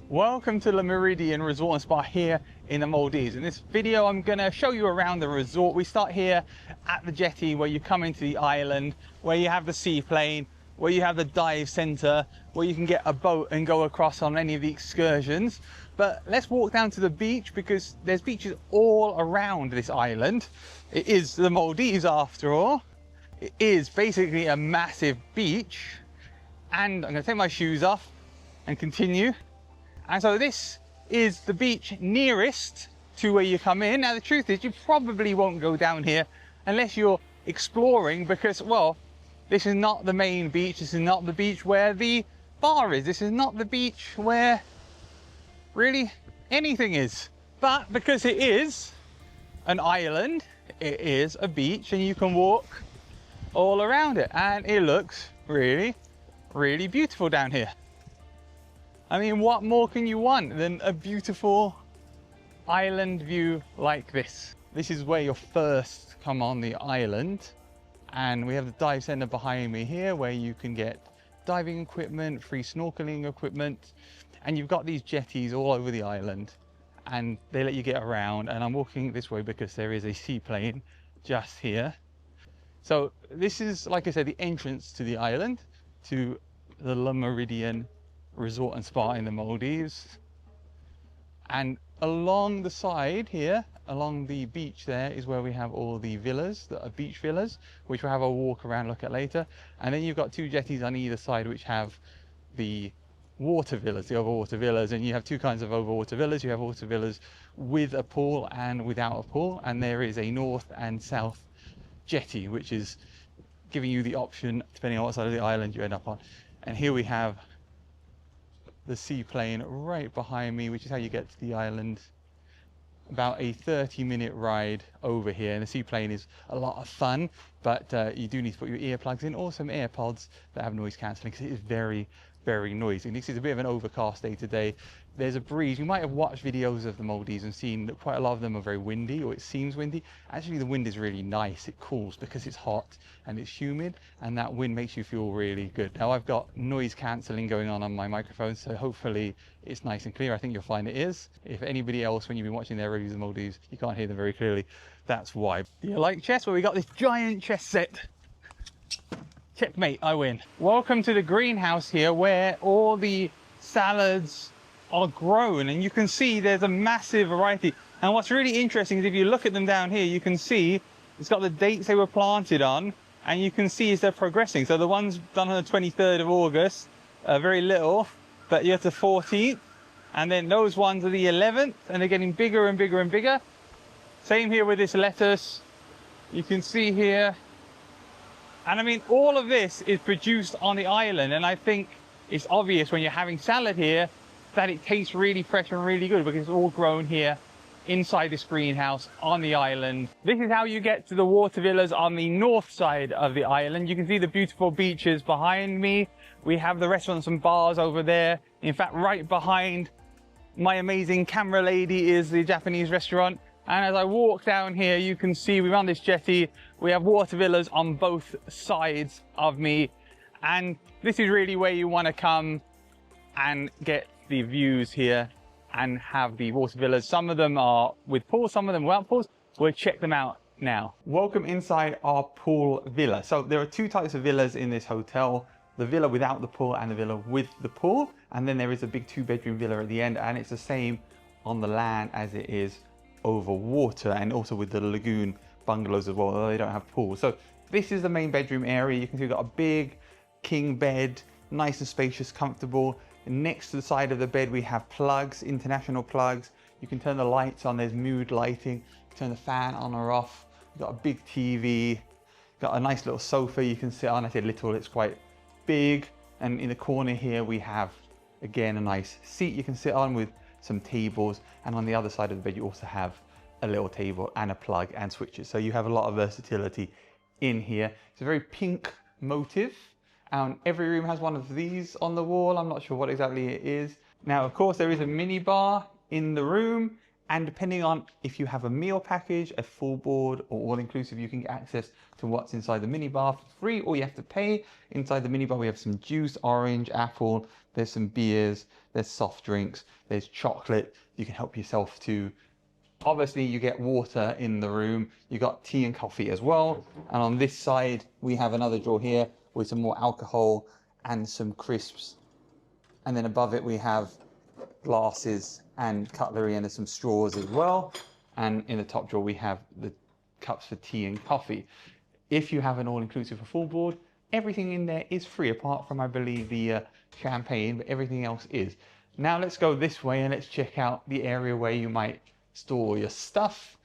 Welcome to the Méridien Resort and Spa here in the Maldives. In this video, I'm going to show you around the resort. We start here at the Jetty, where you come into the island, where you have the seaplane, where you have the dive center, where you can get a boat and go across on any of the excursions. But let's walk down to the beach, because there's beaches all around this island. It is the Maldives after all. It is basically a massive beach. And I'm going to take my shoes off and continue. And so this is the beach nearest to where you come in. Now the truth is, you probably won't go down here unless you're exploring, because, well, this is not the main beach. This is not the beach where the bar is. This is not the beach where really anything is. But because it is an island, it is a beach, and you can walk all around it. And it looks really, really beautiful down here. I mean, what more can you want than a beautiful island view like this? This is where you first come on the island, and we have the dive center behind me here, where you can get diving equipment, free snorkeling equipment, and you've got these jetties all over the island, and they let you get around. And I'm walking this way because there is a seaplane just here. So this is, like I said, the entrance to the island, to the Méridien Resort and Spa in the Maldives. And along the side here, along the beach there, is where we have all the villas that are beach villas, which we'll have a walk around, look at later. And then you've got two jetties on either side which have the water villas, the overwater villas. And you have two kinds of overwater villas. You have water villas with a pool and without a pool, and there is a north and south jetty, which is giving you the option depending on what side of the island you end up on. And here we have the seaplane right behind me, which is how you get to the island. About a 30-minute ride over here, and the seaplane is a lot of fun, but you do need to put your earplugs in, or some AirPods that have noise cancelling, because it is very, very noisy. And this is a bit of an overcast day today. There's a breeze. You might have watched videos of the Maldives and seen that quite a lot of them are very windy, or it seems windy. Actually, the wind is really nice. It cools because it's hot and it's humid, and that wind makes you feel really good. Now, I've got noise cancelling going on my microphone, so hopefully it's nice and clear. I think you'll find it is. If anybody else, when you've been watching their reviews of the Maldives, you can't hear them very clearly, that's why. Do you like chess? Well, we got this giant chess set. Checkmate, I win. Welcome to the greenhouse here, where all the salads are grown, and you can see there's a massive variety. And what's really interesting is, if you look at them down here, you can see it's got the dates they were planted on, and you can see as they're progressing. So the ones done on the 23rd of August are very little, but you're at the 14th, and then those ones are the 11th, and they're getting bigger and bigger and bigger. Same here with this lettuce. You can see here. And I mean, all of this is produced on the island, and I think it's obvious when you're having salad here that it tastes really fresh and really good, because it's all grown here inside this greenhouse on the island. This is how you get to the water villas on the north side of the island. You can see the beautiful beaches behind me. We have the restaurants and bars over there. In fact, right behind my amazing camera lady is the Japanese restaurant. And as I walk down here, you can see we're on this jetty. We have water villas on both sides of me. And this is really where you want to come and get the views here and have the water villas. Some of them are with pools, some of them without pools. We'll check them out now. Welcome inside our pool villa. So there are two types of villas in this hotel: the villa without the pool and the villa with the pool. And then there is a big 2-bedroom villa at the end, and it's the same on the land as it is over water, and also with the Lagoon bungalows as well, although they don't have pools. So this is the main bedroom area. You can see we've got a big king bed, nice and spacious, comfortable. Next to the side of the bed, we have plugs, international plugs. You can turn the lights on, there's mood lighting. Turn the fan on or off. We've got a big TV, got a nice little sofa you can sit on. I say little, it's quite big. And in the corner here, we have, again, a nice seat you can sit on with some tables. And on the other side of the bed, you also have a little table and a plug and switches. So you have a lot of versatility in here. It's a very pink motive. Every room has one of these on the wall. I'm not sure what exactly it is. Now, of course, there is a mini bar in the room, And depending on if you have a meal package, a full board, or all-inclusive, you can get access to what's inside the minibar for free, or you have to pay. Inside the minibar, we have some juice, orange, apple, there's some beers, there's soft drinks, there's chocolate. You can help yourself to. Obviously, you get water in the room. You got tea and coffee as well. And on this side, we have another drawer here with some more alcohol and some crisps. And then above it, we have glasses and cutlery, and there's some straws as well. And in the top drawer, we have the cups for tea and coffee. If you have an all-inclusive or full board, everything in there is free, apart from, I believe, the champagne, but everything else is. Now let's go this way and let's check out the area where you might store your stuff.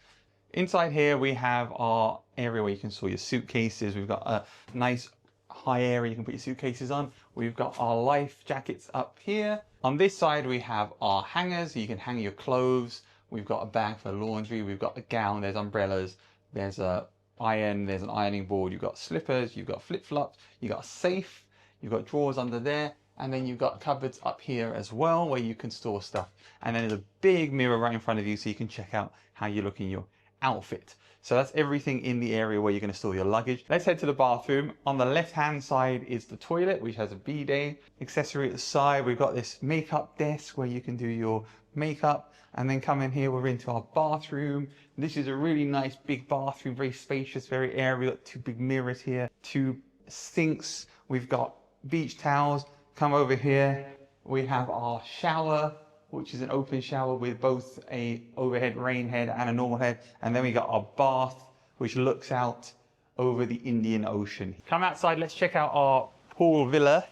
Inside here, we have our area where you can store your suitcases. We've got a nice high area you can put your suitcases on. We've got our life jackets up here. On this side, we have our hangers, so you can hang your clothes. We've got a bag for laundry. We've got a gown. There's umbrellas. There's a iron. There's an ironing board. You've got slippers. You've got flip-flops. You've got a safe. You've got drawers under there. And then you've got cupboards up here as well where you can store stuff. And then there's a big mirror right in front of you so you can check out how you look in your outfit. So that's everything in the area where you're going to store your luggage. Let's head to the bathroom. On the left-hand side is the toilet, which has a bidet. Accessory at the side, we've got this makeup desk where you can do your makeup. And then come in here, we're into our bathroom. This is a really nice big bathroom, very spacious, very airy. We've got two big mirrors here, two sinks. We've got beach towels. Come over here, we have our shower, which is an open shower with both a overhead rain head and a normal head. And then we got our bath, which looks out over the Indian Ocean. Come outside, let's check out our pool villa.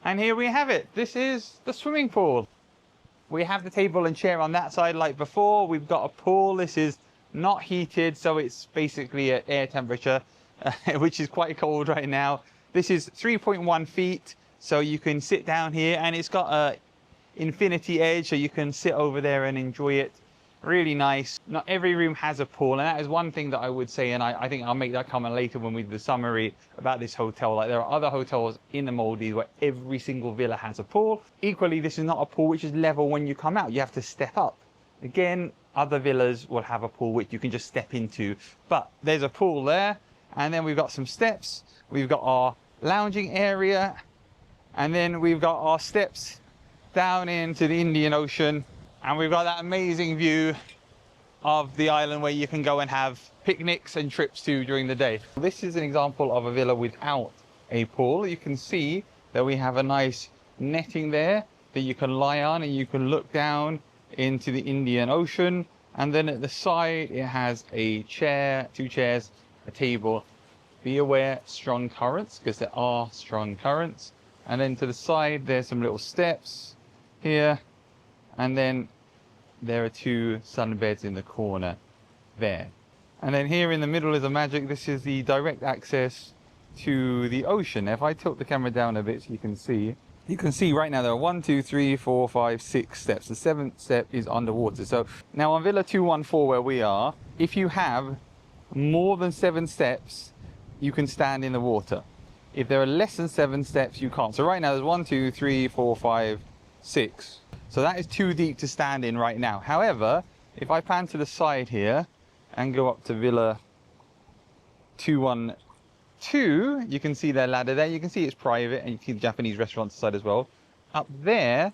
And here we have it. This is the swimming pool. We have the table and chair on that side like before. We've got a pool. This is not heated, so it's basically at air temperature, which is quite cold right now. This is 3.1 feet. So you can sit down here, and it's got a infinity edge, so you can sit over there and enjoy it. Really nice. Not every room has a pool, and that is one thing that I would say, and I think I'll make that comment later when we do the summary about this hotel. Like, there are other hotels in the Maldives where every single villa has a pool. Equally, this is not a pool which is level when you come out. You have to step up. Again, other villas will have a pool which you can just step into, but there's a pool there. And then we've got some steps. We've got our lounging area. And then we've got our steps down into the Indian Ocean, and we've got that amazing view of the island where you can go and have picnics and trips to during the day. This is an example of a villa without a pool. You can see that we have a nice netting there that you can lie on, and you can look down into the Indian Ocean. And then at the side, it has a chair, two chairs, a table. Be aware, strong currents, because there are strong currents. And then to the side, there's some little steps here. And then there are two sunbeds in the corner there. And then here in the middle is the magic. This is the direct access to the ocean. If I tilt the camera down a bit so you can see right now there are 1, 2, 3, 4, 5, 6 steps. The 7th step is underwater. So now on Villa 214 where we are, if you have more than 7 steps, you can stand in the water. If there are less than 7 steps, you can't. So right now there's 1, 2, 3, 4, 5, 6. So that is too deep to stand in right now. However, if I pan to the side here and go up to Villa 212, you can see their ladder there. You can see it's private, and you can see the Japanese restaurants side as well. Up there,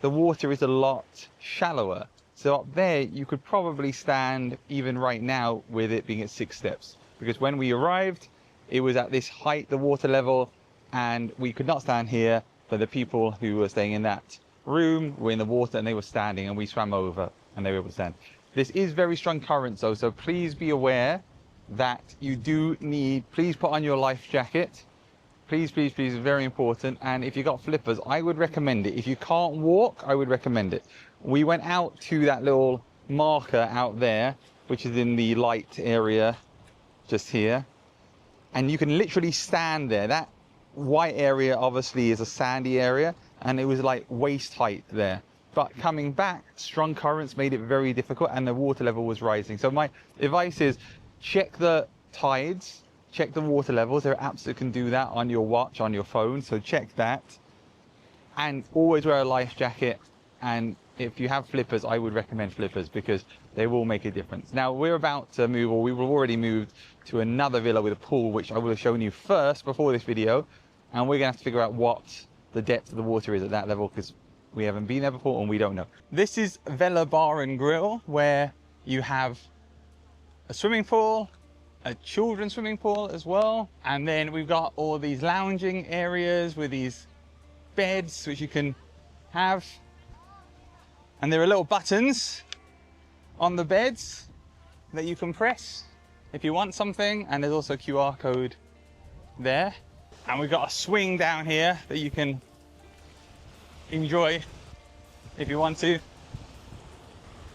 the water is a lot shallower. So up there, you could probably stand even right now with it being at 6 steps. Because when we arrived, it was at this height, the water level, and we could not stand here, but the people who were staying in that room were in the water and they were standing, and we swam over and they were able to stand. This is very strong currents though, so please be aware that you do need, please put on your life jacket. Please, please, please, it's very important. And if you've got flippers, I would recommend it. If you can't walk, I would recommend it. We went out to that little marker out there, which is in the light area just here. And you can literally stand there. That white area obviously is a sandy area, and it was like waist height there. But coming back, strong currents made it very difficult, and the water level was rising. So my advice is check the tides, check the water levels. There are apps that can do that on your watch, on your phone, so check that. And always wear a life jacket. And if you have flippers, I would recommend flippers because they will make a difference. Now we're about to move, or we will already moved to another villa with a pool, which I would have shown you first before this video. And we're gonna have to figure out what the depth of the water is at that level because we haven't been there before and we don't know. This is Villa Bar and Grill, where you have a swimming pool, a children's swimming pool as well. And then we've got all these lounging areas with these beds which you can have. And there are little buttons on the beds that you can press if you want something. And there's also a QR code there. And we've got a swing down here that you can enjoy if you want to.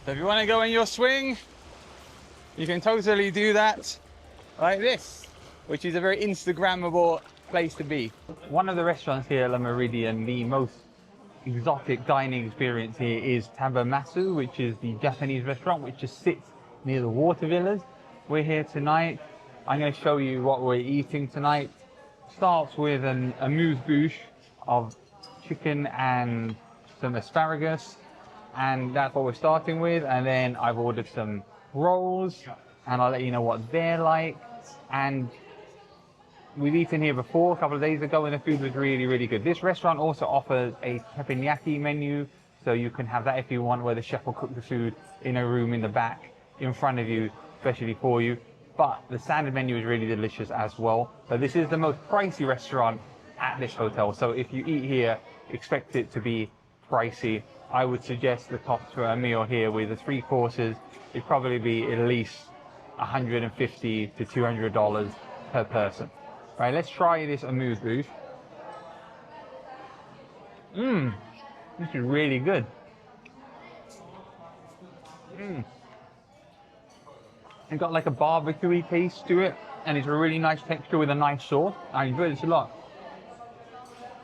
So if you want to go in your swing, you can totally do that like this, which is a very Instagrammable place to be. One of the restaurants here at Le Méridien, the most exotic dining experience here is Tabemasu, which is the Japanese restaurant which just sits near the water villas. We're here tonight. I'm going to show you what we're eating tonight. Starts with an amuse-bouche of chicken and some asparagus, and that's what we're starting with. And then I've ordered some rolls, and I'll let you know what they're like. And we've eaten here before a couple of days ago, and the food was really, really good. This restaurant also offers a teppanyaki menu, so you can have that if you want, where the chef will cook the food in a room in the back in front of you, especially for you. But the standard menu is really delicious as well. But this is the most pricey restaurant at this hotel. So if you eat here, expect it to be pricey. I would suggest the cost for a meal here with the 3 courses, it'd probably be at least $150 to $200 per person. Right, let's try this amuse-bouche. This is really good. It's got like a barbecue-y taste to it, and it's a really nice texture with a nice sauce. I enjoy this a lot.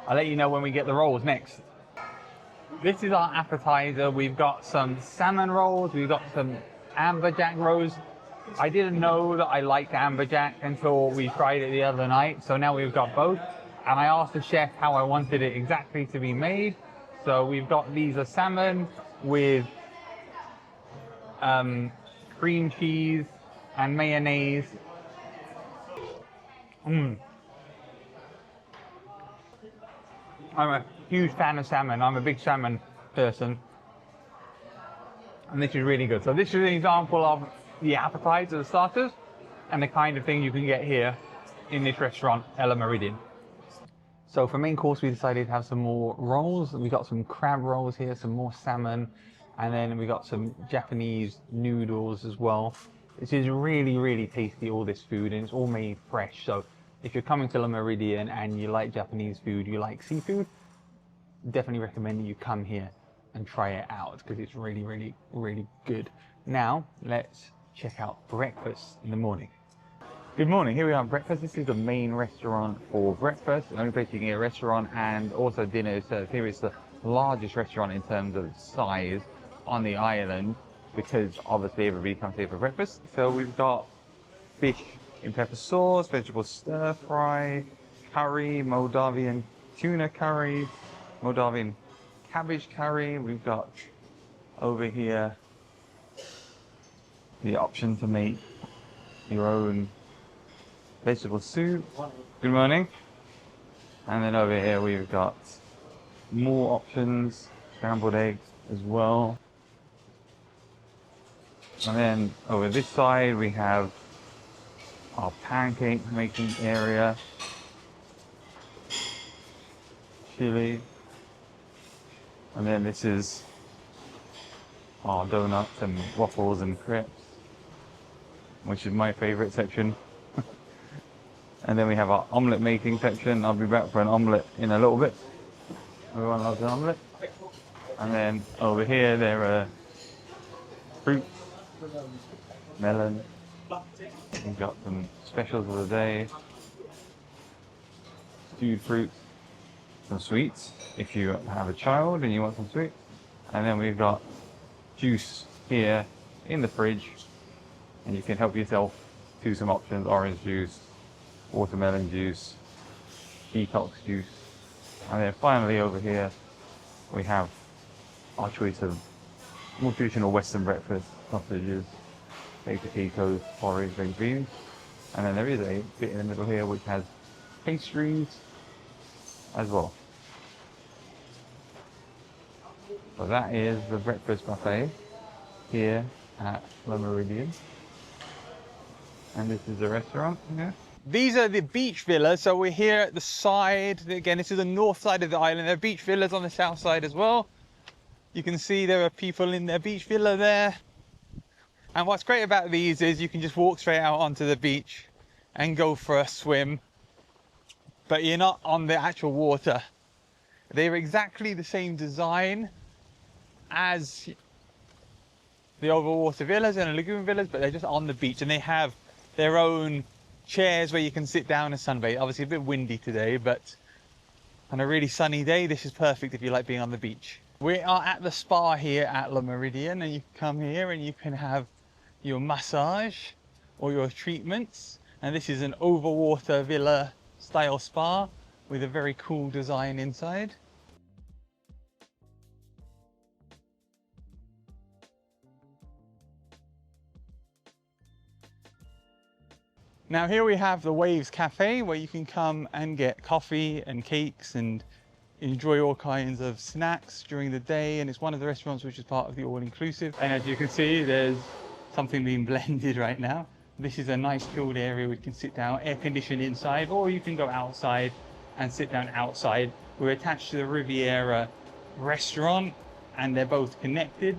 I'll let you know when we get the rolls next. This is our appetizer. We've got some salmon rolls, we've got some amberjack rolls. I didn't know that I liked amberjack until we tried it the other night, so now we've got both. And I asked the chef how I wanted it exactly to be made. So we've got these are salmon with cream cheese and mayonnaise. I'm a huge fan of salmon. I'm a big salmon person. And this is really good. So this is an example of the appetizer, the starters, and the kind of thing you can get here in this restaurant, Le Méridien. So for main course, we decided to have some more rolls. We got some crab rolls here, some more salmon, and then we got some Japanese noodles as well. This is really, really tasty, all this food, and it's all made fresh. So if you're coming to Le Méridien and you like Japanese food, you like seafood, definitely recommend that you come here and try it out because it's really, really, really good. Now, let's check out breakfast in the morning. Good morning, here we are at breakfast. This is the main restaurant for breakfast. The only place you can get a restaurant and also dinner is served here. It's the largest restaurant in terms of size on the island because obviously everybody comes here for breakfast. So we've got fish in pepper sauce, vegetable stir fry, curry, Moldavian tuna curry, Moldavian cabbage curry. We've got over here the option to make your own vegetable soup. Good morning. And then over here we've got more options, scrambled eggs as well. And then over this side we have our pancake making area, chili, and then this is our donuts and waffles and crepes, which is my favorite section. And then we have our omelette making section. I'll be back for an omelette in a little bit. Everyone loves an omelette. And then over here there are fruits, melon. We've got some specials of the day, stewed fruits, some sweets if you have a child and you want some sweets. And then we've got juice here in the fridge, and you can help yourself to some options: orange juice, watermelon juice, detox juice. And then finally over here we have our choice of more traditional Western breakfast, sausages, baked potatoes, porridge, baked beans. And then there is a bit in the middle here which has pastries as well. So that is the breakfast buffet here at Le Méridien. And this is the restaurant here. These are the beach villas. So we're here at the side. Again, this is the north side of the island. There are beach villas on the south side as well. You can see there are people in their beach villa there. And what's great about these is you can just walk straight out onto the beach and go for a swim, but you're not on the actual water. They're exactly the same design as the Overwater villas and the Lagoon villas, but they're just on the beach, and they have their own chairs where you can sit down and sunbathe. Obviously a bit windy today, but on a really sunny day, this is perfect if you like being on the beach. We are at the spa here at Le Méridien, and you can come here and you can have your massage or your treatments. And this is an Overwater villa style spa with a very cool design inside. Now here we have the Waves Cafe, where you can come and get coffee and cakes and enjoy all kinds of snacks during the day. And it's one of the restaurants which is part of the all-inclusive. And as you can see, there's something being blended right now. This is a nice chilled area where you can sit down, air conditioned inside, or you can go outside and sit down outside. We're attached to the Riviera restaurant and they're both connected.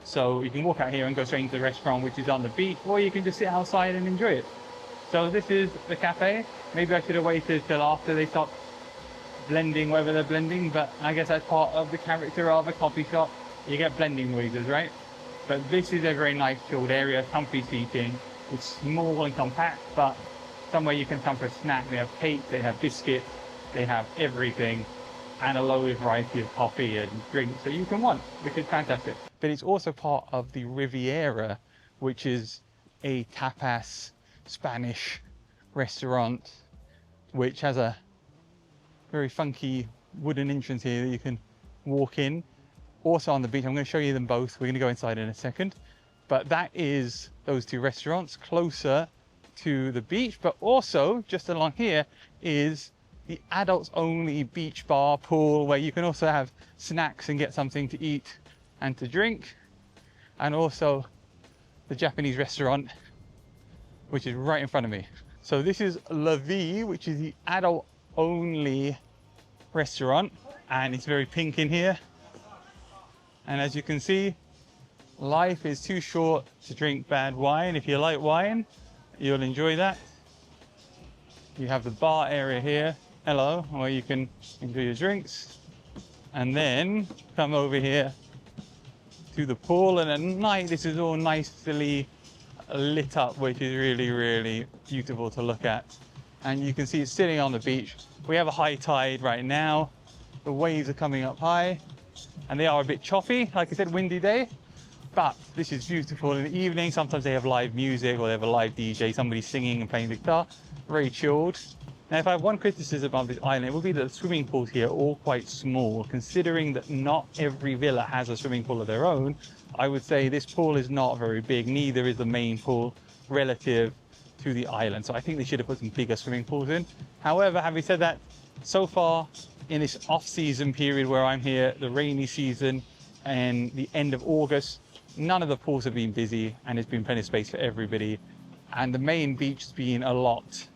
So you can walk out here and go straight into the restaurant, which is on the beach, or you can just sit outside and enjoy it. So this is the cafe. Maybe I should have waited till after they stop blending whatever they're blending, but I guess that's part of the character of a coffee shop. You get blending noises, right? But this is a very nice chilled area, comfy seating. It's small and compact, but somewhere you can come for a snack. They have cake, they have biscuits, they have everything, and a load variety of coffee and drinks that you can want, which is fantastic. But it's also part of the Riviera, which is a tapas Spanish restaurant, which has a very funky wooden entrance here that you can walk in. Also on the beach, I'm going to show you them both. We're going to go inside in a second. But that is those two restaurants closer to the beach. But also just along here is the adults only beach bar pool, where you can also have snacks and get something to eat and to drink. And also the Japanese restaurant, which is right in front of me. So this is La Vie, which is the adult only restaurant, and it's very pink in here. And as you can see, life is too short to drink bad wine. If you like wine, you'll enjoy that. You have the bar area here, hello, where you can enjoy your drinks. And then come over here to the pool, and at night this is all nicely lit up, which is really, really beautiful to look at. And you can see it's sitting on the beach. We have a high tide right now. The waves are coming up high and they are a bit choppy, like I said, windy day, but this is beautiful in the evening. Sometimes they have live music or they have a live DJ, somebody singing and playing the guitar, very chilled. Now, if I have one criticism about this island, it would be that the swimming pools here are all quite small. Considering that not every villa has a swimming pool of their own, I would say this pool is not very big, neither is the main pool relative to the island. So I think they should have put some bigger swimming pools in. However, having said that, so far in this off-season period where I'm here, the rainy season and the end of August, none of the pools have been busy and there's been plenty of space for everybody. And the main beach has been a lot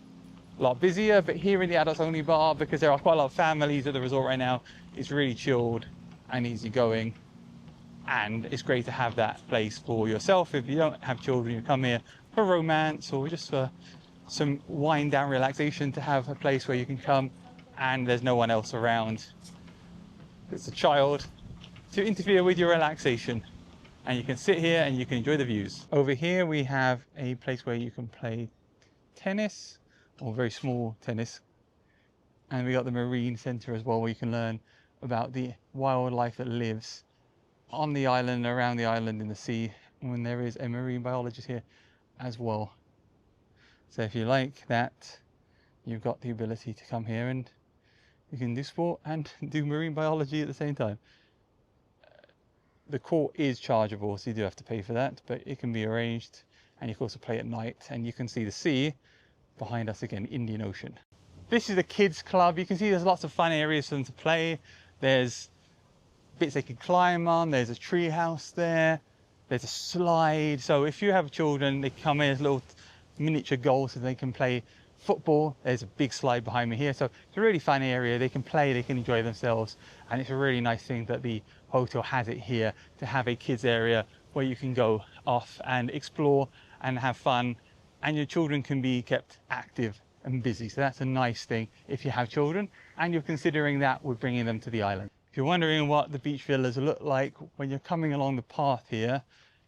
busier, but here in the adults only bar, because there are quite a lot of families at the resort right now, it's really chilled and easygoing. And it's great to have that place for yourself. If you don't have children, you come here for romance or just for some wind down relaxation, to have a place where you can come and there's no one else around. It's a child to interfere with your relaxation. And you can sit here and you can enjoy the views. Over here we have a place where you can play tennis, or very small tennis. And we got the marine center as well, where you can learn about the wildlife that lives on the island, around the island, in the sea, when there is a marine biologist here as well. So if you like that, you've got the ability to come here and you can do sport and do marine biology at the same time. The court is chargeable, so you do have to pay for that, but it can be arranged, and you can also play at night, and you can see the sea behind us again, Indian Ocean. This is a kids club. You can see there's lots of fun areas for them to play. There's bits they can climb on, there's a tree house there, there's a slide. So if you have children, they come in as little miniature goals so they can play football. There's a big slide behind me here, so it's a really fun area. They can play, they can enjoy themselves, and it's a really nice thing that the hotel has it here to have a kids area where you can go off and explore and have fun, and your children can be kept active and busy. So that's a nice thing if you have children and you're considering that with bringing them to the island. If you're wondering what the beach villas look like, when you're coming along the path here,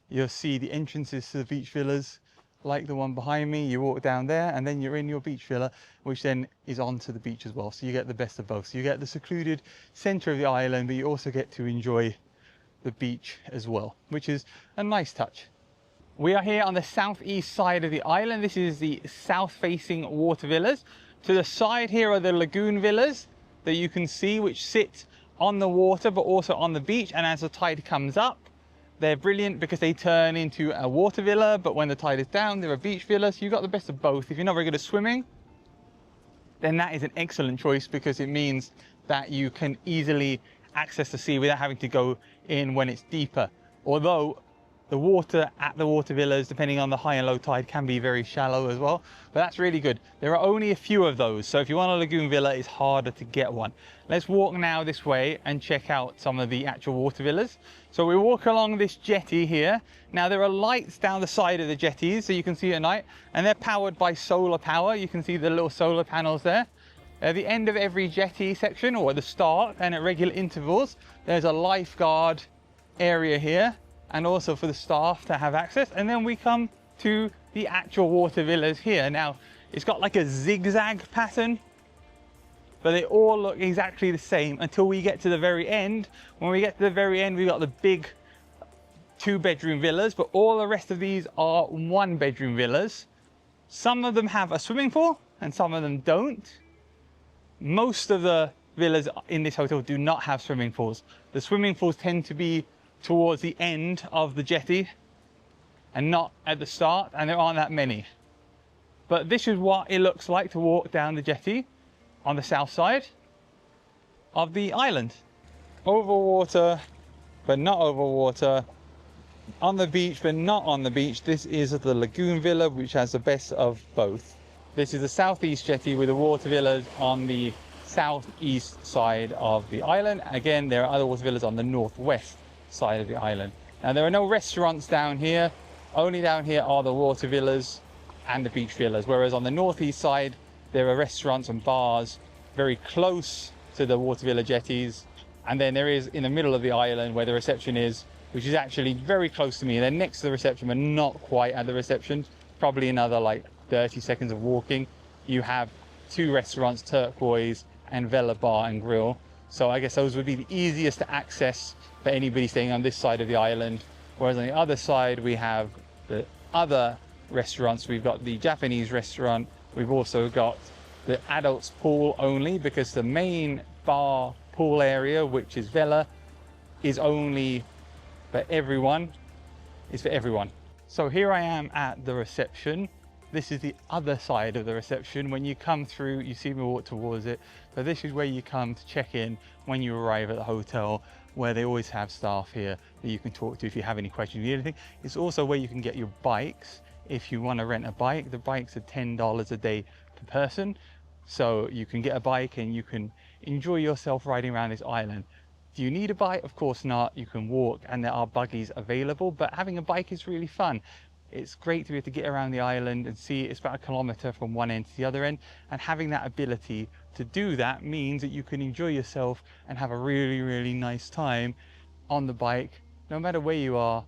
you'll see the entrances to the beach villas like the one behind me. You walk down there and then you're in your beach villa, which then is onto the beach as well. So you get the best of both. So you get the secluded center of the island, but you also get to enjoy the beach as well, which is a nice touch. We are here on the southeast side of the island. This is the south facing water villas. To the side here are the lagoon villas that you can see, which sit on the water but also on the beach, and as the tide comes up, they're brilliant because they turn into a water villa, but when the tide is down, they're a beach villa. So you've got the best of both. If you're not very good at swimming, then that is an excellent choice because it means that you can easily access the sea without having to go in when it's deeper. Although the water at the water villas, depending on the high and low tide, can be very shallow as well, but that's really good. There are only a few of those, so if you want a lagoon villa, it's harder to get one. Let's walk now this way and check out some of the actual water villas. So we walk along this jetty here. Now there are lights down the side of the jetties, so you can see at night, and they're powered by solar power. You can see the little solar panels there. At the end of every jetty section, or at the start and at regular intervals, there's a lifeguard area here, and also for the staff to have access. And then we come to the actual water villas here. Now, it's got like a zigzag pattern, but they all look exactly the same until we get to the very end. When we get to the very end, we've got the big 2-bedroom villas, but all the rest of these are 1-bedroom villas. Some of them have a swimming pool and some of them don't. Most of the villas in this hotel do not have swimming pools. The swimming pools tend to be towards the end of the jetty and not at the start, and there aren't that many. But this is what it looks like to walk down the jetty on the south side of the island. Over water, but not over water. On the beach, but not on the beach. This is the lagoon villa, which has the best of both. This is the southeast jetty with the water villas on the southeast side of the island. Again, there are other water villas on the northwest side of the island. Now there are no restaurants down here, only down here are the water villas and the beach villas, whereas on the northeast side there are restaurants and bars very close to the water villa jetties, and then there is in the middle of the island where the reception is, which is actually very close to me. They're next to the reception but not quite at the reception, probably another like 30 seconds of walking. You have 2 restaurants, Turquoise and Vela Bar and Grill, so I guess those would be the easiest to access for anybody staying on this side of the island. Whereas on the other side we have the other restaurants. We've got the Japanese restaurant, we've also got the adults pool only, because the main bar pool area, which is Vela, is only for everyone, is for everyone. So here I am at the reception. This is the other side of the reception. When you come through, you see me walk towards it. So this is where you come to check in when you arrive at the hotel, where they always have staff here that you can talk to if you have any questions, need anything. It's also where you can get your bikes. If you want to rent a bike, the bikes are $10 a day per person. So you can get a bike and you can enjoy yourself riding around this island. Do you need a bike? Of course not. You can walk and there are buggies available, but having a bike is really fun. It's great to be able to get around the island and see it's about 1 kilometer from one end to the other end, and having that ability to do that means that you can enjoy yourself and have a really, really nice time on the bike, no matter where you are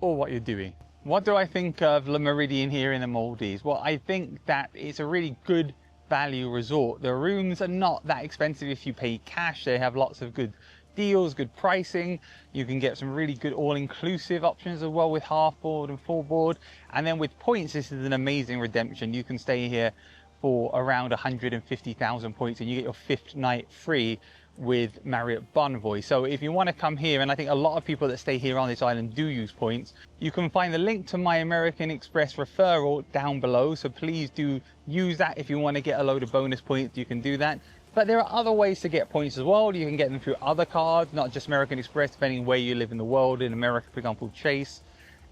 or what you're doing. What do I think of Le Méridien here in the Maldives? Well, I think that it's a really good value resort. The rooms are not that expensive if you pay cash. They have lots of good deals, good pricing. You can get some really good all-inclusive options as well with half board and full board. And then with points, this is an amazing redemption. You can stay here for around 150,000 points and you get your 5th night free with Marriott Bonvoy. So if you want to come here, and I think a lot of people that stay here on this island do use points, you can find the link to my American Express referral down below. So please do use that. If you want to get a load of bonus points, you can do that. But there are other ways to get points as well. You can get them through other cards, not just American Express, depending where you live in the world. In America, for example, Chase.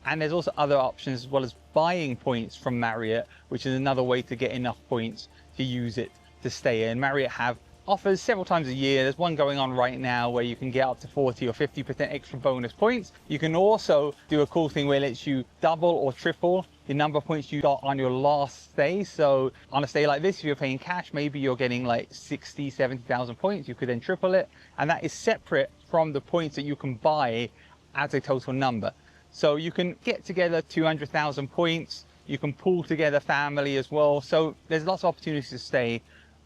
And there's also other options as well as buying points from Marriott, which is another way to get enough points to use it to stay in. Marriott have offers several times a year. There's one going on right now where you can get up to 40 or 50% extra bonus points. You can also do a cool thing where it lets you double or triple the number of points you got on your last stay. So on a stay like this, if you're paying cash, maybe you're getting like 60, 70,000 points. You could then triple it. And that is separate from the points that you can buy as a total number. So you can get together 200,000 points. You can pull together family as well. So there's lots of opportunities to stay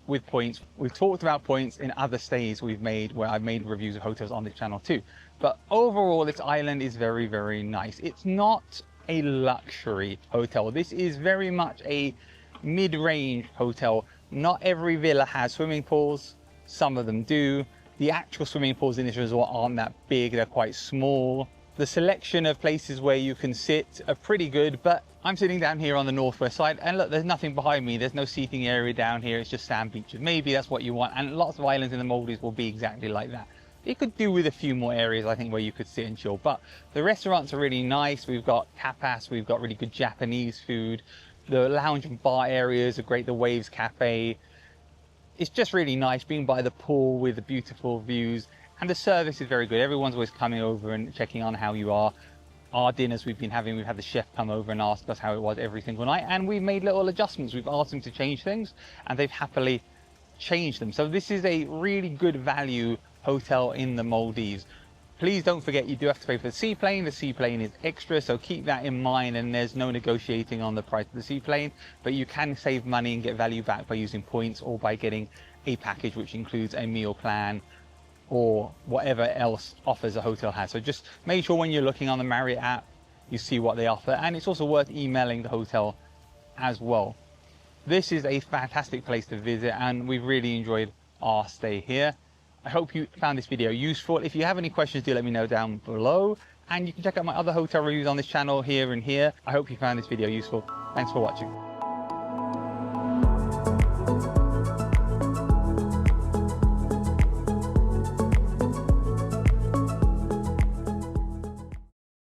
with points. We've talked about points in other stays we've made, where I've made reviews of hotels on this channel too. But overall, this island is very, very nice. It's not a luxury hotel. This is very much a mid-range hotel. Not every villa has swimming pools. Some of them do. The actual swimming pools in this resort aren't that big. They're quite small. The selection of places where you can sit are pretty good, but I'm sitting down here on the northwest side, and look, there's nothing behind me. There's no seating area down here. It's just sand beaches. Maybe that's what you want, and lots of islands in the Maldives will be exactly like that. You could do with a few more areas, I think, where you could sit and chill, but the restaurants are really nice. We've got tapas, we've got really good Japanese food. The lounge and bar areas are great. The Waves Cafe. It's just really nice being by the pool with the beautiful views. And the service is very good. Everyone's always coming over and checking on how you are. Our dinners we've been having, we've had the chef come over and ask us how it was every single night. And we've made little adjustments. We've asked them to change things, and they've happily changed them. So this is a really good value hotel in the Maldives. Please don't forget, you do have to pay for the seaplane. The seaplane is extra, so keep that in mind, and there's no negotiating on the price of the seaplane. But you can save money and get value back by using points or by getting a package which includes a meal plan or whatever else offers a hotel has. So just make sure when you're looking on the Marriott app, you see what they offer. And it's also worth emailing the hotel as well. This is a fantastic place to visit, and we've really enjoyed our stay here. I hope you found this video useful. If you have any questions, do let me know down below. And you can check out my other hotel reviews on this channel here and here. I hope you found this video useful. Thanks for watching.